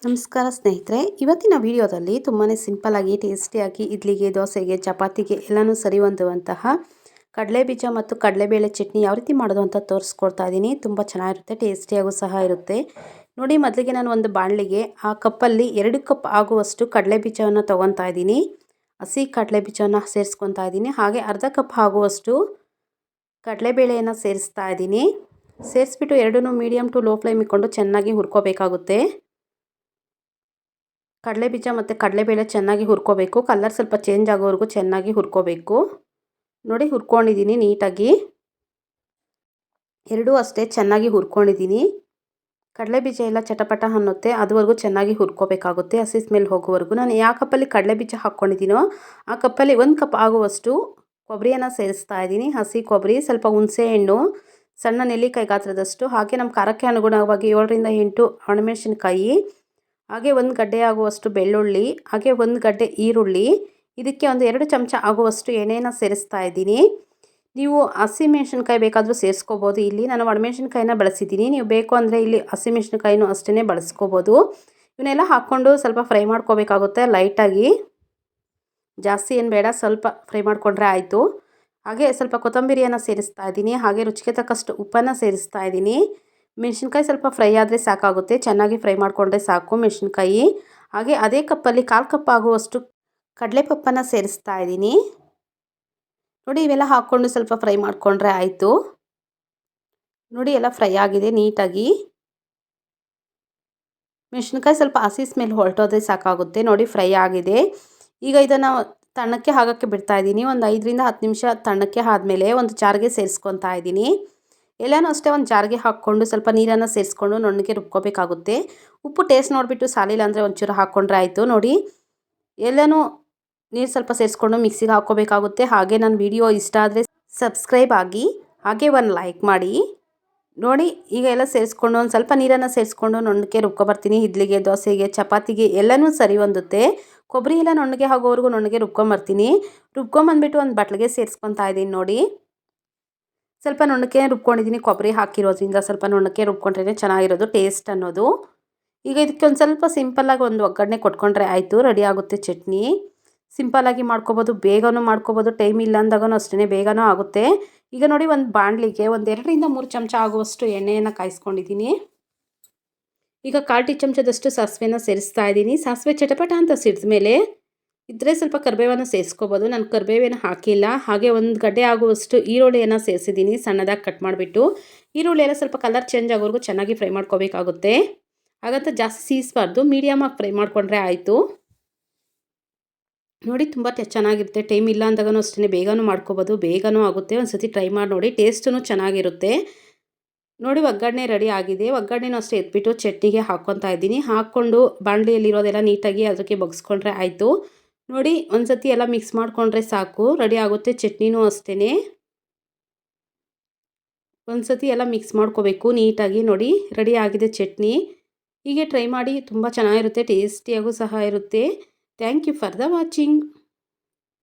ನಮಸ್ಕಾರ ಸ್ನೇಹಿತರೆ, ಇವತ್ತಿನ ವಿಡಿಯೋದಲ್ಲಿ ತುಂಬಾ ಸಿಂಪಲ್ಲಾಗಿ ಟೇಸ್ಟಿಯಾಗಿ ಇಡ್ಲಿಗೆ, ದೋಸೆಗೆ, ಚಪಾತಿಗೆ ಎಲ್ಲನೂ ಸರಿ ಹೊಂದುವಂತಹ ಕಡಲೆಬೀಜ ಮತ್ತು ಕಡಲೆಬೇಳೆ ಚಟ್ನಿ ಯಾವ ರೀತಿ ಮಾಡೋದು ಅಂತ ತೋರಿಸ್ಕೊಡ್ತಾ ಇದ್ದೀನಿ. ತುಂಬ ಚೆನ್ನಾಗಿರುತ್ತೆ, ಟೇಸ್ಟಿಯಾಗೂ ಸಹ ಇರುತ್ತೆ. ನೋಡಿ, ಮೊದಲಿಗೆ ನಾನು ಒಂದು ಬಾಣಲಿಗೆ ಆ ಕಪ್ಪಲ್ಲಿ 2 ಕಪ್ ಆಗುವಷ್ಟು ಕಡಲೆಬೀಜವನ್ನು ತೊಗೊತಾ ಇದ್ದೀನಿ. ಹಸಿ ಕಡಲೆಬೀಜವನ್ನು ಸೇರಿಸ್ಕೊತಾ ಇದ್ದೀನಿ. ಹಾಗೆ ಅರ್ಧ ಕಪ್ ಆಗುವಷ್ಟು ಕಡಲೆಬೇಳೆಯನ್ನು ಸೇರಿಸ್ತಾ ಇದ್ದೀನಿ. ಸೇರಿಸ್ಬಿಟ್ಟು ಎರಡನ್ನೂ ಮೀಡಿಯಮ್ ಟು ಲೋ ಫ್ಲೇಮ್ ಇಟ್ಕೊಂಡು ಚೆನ್ನಾಗಿ ಹುರ್ಕೋಬೇಕಾಗುತ್ತೆ. ಕಡಲೆಬೀಜ ಮತ್ತು ಕಡಲೆಬೇಳೆ ಚೆನ್ನಾಗಿ ಹುರ್ಕೋಬೇಕು. ಕಲರ್ ಸ್ವಲ್ಪ ಚೇಂಜ್ ಆಗೋವರೆಗೂ ಚೆನ್ನಾಗಿ ಹುರ್ಕೋಬೇಕು. ನೋಡಿ, ಹುರ್ಕೊಂಡಿದ್ದೀನಿ ನೀಟಾಗಿ. ಎರಡೂ ಅಷ್ಟೇ ಚೆನ್ನಾಗಿ ಹುರ್ಕೊಂಡಿದ್ದೀನಿ. ಕಡಲೆಬೀಜ ಎಲ್ಲ ಚಟಪಟ ಅನ್ನುತ್ತೆ, ಅದುವರೆಗೂ ಚೆನ್ನಾಗಿ ಹುರ್ಕೋಬೇಕಾಗುತ್ತೆ, ಹಸಿ ಸ್ಮೆಲ್ ಹೋಗೋವರೆಗೂ. ನಾನು ಯಾವ ಕಪ್ಪಲ್ಲಿ ಕಡಲೆಬೀಜ ಹಾಕ್ಕೊಂಡಿದ್ದೀನೋ ಆ ಕಪ್ಪಲ್ಲಿ 1 ಕಪ್ ಆಗುವಷ್ಟು ಕೊಬ್ಬರಿಯನ್ನು ಸೇರಿಸ್ತಾ ಇದ್ದೀನಿ. ಹಸಿ ಕೊಬ್ಬರಿ, ಸ್ವಲ್ಪ ಹುಣಸೆ ಹಣ್ಣು, ಸಣ್ಣ ನೆಲ್ಲಿಕಾಯಿ ಗಾತ್ರದಷ್ಟು, ಹಾಗೆ ನಮ್ಮ ಖಾರಕ್ಕೆ ಅನುಗುಣವಾಗಿ 7ರಿಂದ 8 ಒಣಮೆಣಸಿನ್ಕಾಯಿ, ಹಾಗೆ 1 ಗಡ್ಡೆ ಆಗುವಷ್ಟು ಬೆಳ್ಳುಳ್ಳಿ, ಹಾಗೆ 1 ಗಡ್ಡೆ ಈರುಳ್ಳಿ. ಇದಕ್ಕೆ ಒಂದು 2 ಚಮಚ ಆಗುವಷ್ಟು ಎಣ್ಣೆಯನ್ನು ಸೇರಿಸ್ತಾ ಇದ್ದೀನಿ. ನೀವು ಹಸಿಮೆಣಸಿನ್ಕಾಯಿ ಬೇಕಾದರೂ ಸೇರಿಸ್ಕೋಬೋದು. ಇಲ್ಲಿ ನಾನು ಒಣಮೆಣಸಿನ್ಕಾಯಿನ ಬಳಸಿದ್ದೀನಿ. ನೀವು ಬೇಕು ಅಂದರೆ ಇಲ್ಲಿ ಹಸಿಮೆಣಸಿನ್ಕಾಯಿನೂ ಅಷ್ಟೇ ಬಳಸ್ಕೋಬೋದು. ಇವನ್ನೆಲ್ಲ ಹಾಕ್ಕೊಂಡು ಸ್ವಲ್ಪ ಫ್ರೈ ಮಾಡ್ಕೋಬೇಕಾಗುತ್ತೆ ಲೈಟಾಗಿ. ಜಾಸ್ತಿ ಏನು ಬೇಡ, ಸ್ವಲ್ಪ ಫ್ರೈ ಮಾಡಿಕೊಂಡ್ರೆ ಆಯಿತು. ಹಾಗೆ ಸ್ವಲ್ಪ ಕೊತ್ತಂಬರಿಯನ್ನು ಸೇರಿಸ್ತಾ ಇದ್ದೀನಿ. ಹಾಗೆ ರುಚಿಗೆ ತಕ್ಕಷ್ಟು ಉಪ್ಪನ್ನು ಸೇರಿಸ್ತಾ ಇದ್ದೀನಿ. ಮೆಣಸಿನ್ಕಾಯಿ ಸ್ವಲ್ಪ ಫ್ರೈ ಆದರೆ ಸಾಕಾಗುತ್ತೆ, ಚೆನ್ನಾಗಿ ಫ್ರೈ ಮಾಡಿಕೊಂಡ್ರೆ ಸಾಕು ಮೆಣಸಿನ್ಕಾಯಿ. ಹಾಗೆ ಅದೇ ಕಪ್ಪಲ್ಲಿ 1/4 ಕಪ್ ಆಗುವಷ್ಟು ಕಡಲೆಪಪ್ಪನ್ನು ಸೇರಿಸ್ತಾ ಇದ್ದೀನಿ. ನೋಡಿ, ಇವೆಲ್ಲ ಹಾಕ್ಕೊಂಡು ಸ್ವಲ್ಪ ಫ್ರೈ ಮಾಡಿಕೊಂಡ್ರೆ ಆಯಿತು. ನೋಡಿ, ಎಲ್ಲ ಫ್ರೈ ಆಗಿದೆ ನೀಟಾಗಿ. ಮೆಣಸಿನ್ಕಾಯಿ ಸ್ವಲ್ಪ ಹಸಿ ಸ್ಮೆಲ್ ಹೊರಟೋದ್ರೆ ಸಾಕಾಗುತ್ತೆ. ನೋಡಿ, ಫ್ರೈ ಆಗಿದೆ. ಈಗ ಇದನ್ನು ತಣ್ಣಕ್ಕೆ ಆಗೋಕ್ಕೆ ಬಿಡ್ತಾ ಇದ್ದೀನಿ. ಒಂದು 5ರಿಂದ 10 ನಿಮಿಷ ತಣ್ಣಕ್ಕೆ ಆದಮೇಲೆ ಒಂದು ಜಾರ್ಗೆ ಸೇರಿಸ್ಕೊತಾ ಇದ್ದೀನಿ. ಎಲ್ಲನೂ ಅಷ್ಟೇ ಒಂದು ಜಾರ್ಗೆ ಹಾಕ್ಕೊಂಡು ಸ್ವಲ್ಪ ನೀರನ್ನು ಸೇರಿಸ್ಕೊಂಡು ನುಣ್ಣಗೆ ರುಬ್ಕೋಬೇಕಾಗುತ್ತೆ. ಉಪ್ಪು ಟೇಸ್ಟ್ ನೋಡಿಬಿಟ್ಟು ಸಾಲಿಲ್ಲ ಅಂದರೆ ಒಂಚೂರು ಹಾಕ್ಕೊಂಡ್ರೆ ಆಯಿತು. ನೋಡಿ, ಎಲ್ಲನೂ ನೀರು ಸ್ವಲ್ಪ ಸೇರಿಸ್ಕೊಂಡು ಮಿಕ್ಸಿಗೆ ಹಾಕ್ಕೋಬೇಕಾಗುತ್ತೆ. ಹಾಗೆ ನನ್ನ ವಿಡಿಯೋ ಇಷ್ಟ ಆದರೆ ಸಬ್ಸ್ಕ್ರೈಬ್ ಆಗಿ, ಹಾಗೆ ಒಂದು ಲೈಕ್ ಮಾಡಿ. ನೋಡಿ, ಈಗ ಎಲ್ಲ ಸೇರಿಸ್ಕೊಂಡು ಒಂದು ಸ್ವಲ್ಪ ನೀರನ್ನು ಸೇರಿಸ್ಕೊಂಡು ನುಣ್ಣಗೆ ರುಬ್ಕೊಬರ್ತೀನಿ. ಇಡ್ಲಿಗೆ, ದೋಸೆಗೆ, ಚಪಾತಿಗೆ ಎಲ್ಲನೂ ಸರಿ ಹೊಂದುತ್ತೆ. ಕೊಬ್ಬರಿ ಎಲ್ಲ ನುಣ್ಣಗೆ ಆಗೋವರೆಗೂ ನುಣ್ಣಗೆ ರುಬ್ಕೊಂಬರ್ತೀನಿ. ರುಬ್ಕೊಂಬಂದ್ಬಿಟ್ಟು ಒಂದು ಬಟ್ಲಿಗೆ ಸೇರಿಸ್ಕೊತಾ ಇದ್ದೀನಿ. ನೋಡಿ, ಸ್ವಲ್ಪ ನುಣ್ಣಗೆ ರುಬ್ಕೊಂಡಿದ್ದೀನಿ. ಕೊಬ್ಬರಿ ಹಾಕಿರೋದ್ರಿಂದ ಸ್ವಲ್ಪ ನುಣ್ಣಗೆ ರುಬ್ಕೊಂಡ್ರೆ ಚೆನ್ನಾಗಿರೋದು ಟೇಸ್ಟ್ ಅನ್ನೋದು. ಈಗ ಇದಕ್ಕೆ ಒಂದು ಸ್ವಲ್ಪ ಸಿಂಪಲ್ಲಾಗಿ ಒಂದು ಒಗ್ಗರಣೆ ಕೊಟ್ಕೊಂಡ್ರೆ ಆಯಿತು, ರೆಡಿ ಆಗುತ್ತೆ ಚಟ್ನಿ. ಸಿಂಪಲ್ಲಾಗಿ ಮಾಡ್ಕೊಬೋದು, ಬೇಗನೂ ಮಾಡ್ಕೊಬೋದು. ಟೈಮ್ ಇಲ್ಲ ಅಂದಾಗೂ ಅಷ್ಟೇ ಬೇಗನೂ ಆಗುತ್ತೆ. ಈಗ ನೋಡಿ, ಒಂದು ಬಾಣಲಿಗೆ ಒಂದು 2ರಿಂದ 3 ಚಮಚ ಆಗುವಷ್ಟು ಎಣ್ಣೆಯನ್ನು ಕಾಯಿಸ್ಕೊಂಡಿದ್ದೀನಿ. ಈಗ 1/4 ಟೀ ಚಮಚದಷ್ಟು ಸಾಸಿವೆನ ಸೇರಿಸ್ತಾ ಇದ್ದೀನಿ. ಸಾಸಿವೆ ಚಟಪಟ ಅಂತ ಸಿಡಿದ ಮೇಲೆ ಇದ್ದರೆ ಸ್ವಲ್ಪ ಕರಿಬೇವನ್ನು ಸೇರಿಸ್ಕೋಬೋದು. ನಾನು ಕರಿಬೇವೇನು ಹಾಕಿಲ್ಲ. ಹಾಗೆ 1 ಗಡ್ಡೆ ಆಗುವಷ್ಟು ಈರುಳ್ಳಿಯನ್ನು ಸೇರಿಸಿದ್ದೀನಿ, ಸಣ್ಣದಾಗಿ ಕಟ್ ಮಾಡಿಬಿಟ್ಟು. ಈರುಳ್ಳಿ ಎಲ್ಲ ಸ್ವಲ್ಪ ಕಲರ್ ಚೇಂಜ್ ಆಗೋವರೆಗೂ ಚೆನ್ನಾಗಿ ಫ್ರೈ ಮಾಡ್ಕೋಬೇಕಾಗುತ್ತೆ. ಹಾಗಂತ ಜಾಸ್ತಿ ಸೀಸ್ಬಾರ್ದು, ಮೀಡಿಯಮಾಗಿ ಫ್ರೈ ಮಾಡಿಕೊಂಡ್ರೆ ಆಯಿತು. ನೋಡಿ, ತುಂಬ ಚೆನ್ನಾಗಿರುತ್ತೆ. ಟೈಮ್ ಇಲ್ಲ ಅಂದಾಗೂ ಅಷ್ಟೇ ಬೇಗನೂ ಮಾಡ್ಕೋಬೋದು, ಬೇಗನೂ ಆಗುತ್ತೆ. ಒಂದು ಸತಿ ಟ್ರೈ ಮಾಡಿ ನೋಡಿ, ಟೇಸ್ಟೂ ಚೆನ್ನಾಗಿರುತ್ತೆ. ನೋಡಿ, ಒಗ್ಗರಣೆ ರೆಡಿ ಆಗಿದೆ. ಒಗ್ಗರಣೆನೂ ಅಷ್ಟೇ ಎತ್ಬಿಟ್ಟು ಚಟ್ನಿಗೆ ಹಾಕ್ಕೊತಾ ಇದ್ದೀನಿ. ಹಾಕ್ಕೊಂಡು ಬಾಣಲಿಯಲ್ಲಿರೋದೆಲ್ಲ ನೀಟಾಗಿ ಅದಕ್ಕೆ ಬಗ್ಸ್ಕೊಂಡ್ರೆ ಆಯಿತು. ನೋಡಿ, ಒಂದು ಸತಿ ಎಲ್ಲ ಮಿಕ್ಸ್ ಮಾಡಿಕೊಂಡ್ರೆ ಸಾಕು, ರೆಡಿ ಆಗುತ್ತೆ ಚಟ್ನಿನೂ ಅಷ್ಟೇ. ಒಂದು ಸತಿ ಎಲ್ಲ ಮಿಕ್ಸ್ ಮಾಡ್ಕೋಬೇಕು ನೀಟಾಗಿ. ನೋಡಿ, ರೆಡಿ ಆಗಿದೆ ಚಟ್ನಿ. ಹೀಗೆ ಟ್ರೈ ಮಾಡಿ, ತುಂಬ ಚೆನ್ನಾಗಿರುತ್ತೆ, ಟೇಸ್ಟಿಯಾಗೂ ಸಹ ಇರುತ್ತೆ. Thank you for the watching.